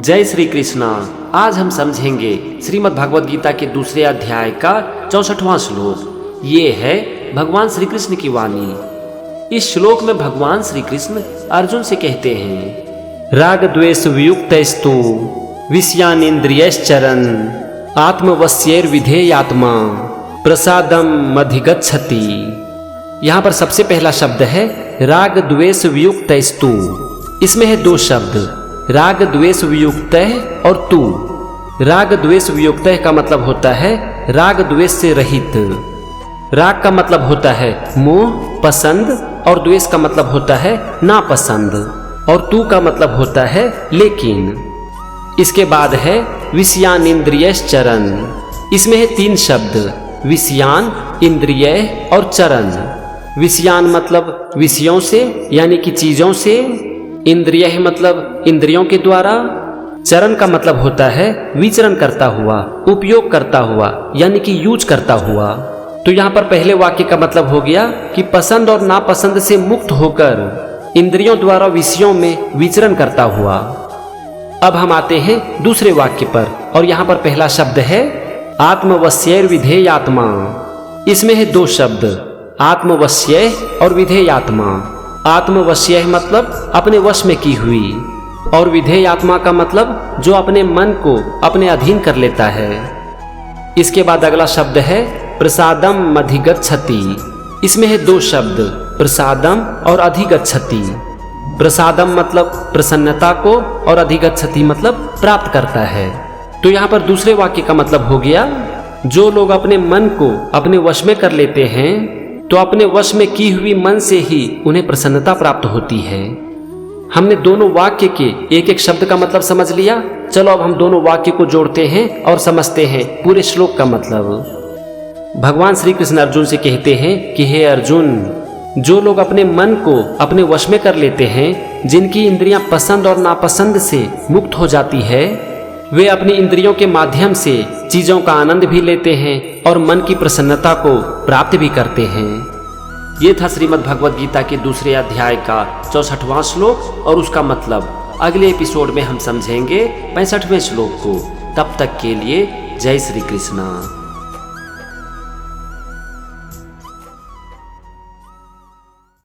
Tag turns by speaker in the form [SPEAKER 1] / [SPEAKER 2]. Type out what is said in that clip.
[SPEAKER 1] जय श्री कृष्णा। आज हम समझेंगे श्रीमद् भागवत गीता के दूसरे अध्याय का 64वां श्लोक। ये है भगवान श्री कृष्ण की वाणी। इस श्लोक में भगवान श्री कृष्ण अर्जुन से कहते हैं, राग द्वेष वियुक्तस्तु विषयानेन्द्रियश्चरन् आत्मवश्यैर्विधेयात्मा प्रसादम अधिगच्छति। यहाँ पर सबसे पहला शब्द है राग द्वेष वियुक्तस्तु। इसमें है दो शब्द, राग द्वेष वियुक्त और तू। राग द्वेष वियुक्त का मतलब होता है राग द्वेष से रहित। राग का मतलब होता है मोह पसंद और द्वेष का मतलब होता है नापसंद और तू का मतलब होता है लेकिन। इसके बाद है विषयानेन्द्रियश्चरन्। इसमें है तीन शब्द, विषयान, इंद्रिय और चरण। विषयान मतलब विषयों से यानी कि चीजों से, इंद्रिय मतलब इंद्रियों के द्वारा, चरण का मतलब होता है विचरण करता हुआ, उपयोग करता हुआ यानी कि यूज करता हुआ। तो यहाँ पर पहले वाक्य का मतलब हो गया कि पसंद और नापसंद से मुक्त होकर इंद्रियों द्वारा विषयों में विचरण करता हुआ। अब हम आते हैं दूसरे वाक्य पर और यहाँ पर पहला शब्द है आत्मवश्यैर्विधेयात्मा। इसमें है दो शब्द, आत्मवश्य और विधेयात्मा। आत्मवश्य मतलब अपने वश में की हुई और विधेयात्मा का मतलब जो अपने मन को अपने अधीन कर लेता है। इसके बाद अगला शब्द है प्रसादम अधिगच्छति। इसमें है दो शब्द, प्रसादम और अधिगच्छति। प्रसादम मतलब प्रसन्नता को और अधिगच्छति मतलब प्राप्त करता है। तो यहाँ पर दूसरे वाक्य का मतलब हो गया जो लोग अपने मन को अपने वश में कर लेते हैं तो अपने वश में की हुई मन से ही उन्हें प्रसन्नता प्राप्त होती है। हमने दोनों वाक्य के एक एक शब्द का मतलब समझ लिया। चलो अब हम दोनों वाक्य को जोड़ते हैं और समझते हैं पूरे श्लोक का मतलब। भगवान श्री कृष्ण अर्जुन से कहते हैं कि हे अर्जुन, जो लोग अपने मन को अपने वश में कर लेते हैं, जिनकी इंद्रियां पसंद और नापसंद से मुक्त हो जाती है, वे अपनी इंद्रियों के माध्यम से चीजों का आनंद भी लेते हैं और मन की प्रसन्नता को प्राप्त भी करते हैं। ये था श्रीमद् भगवत गीता के दूसरे अध्याय का 64वां श्लोक और उसका मतलब। अगले एपिसोड में हम समझेंगे 65वें श्लोक को। तब तक के लिए जय श्री कृष्णा।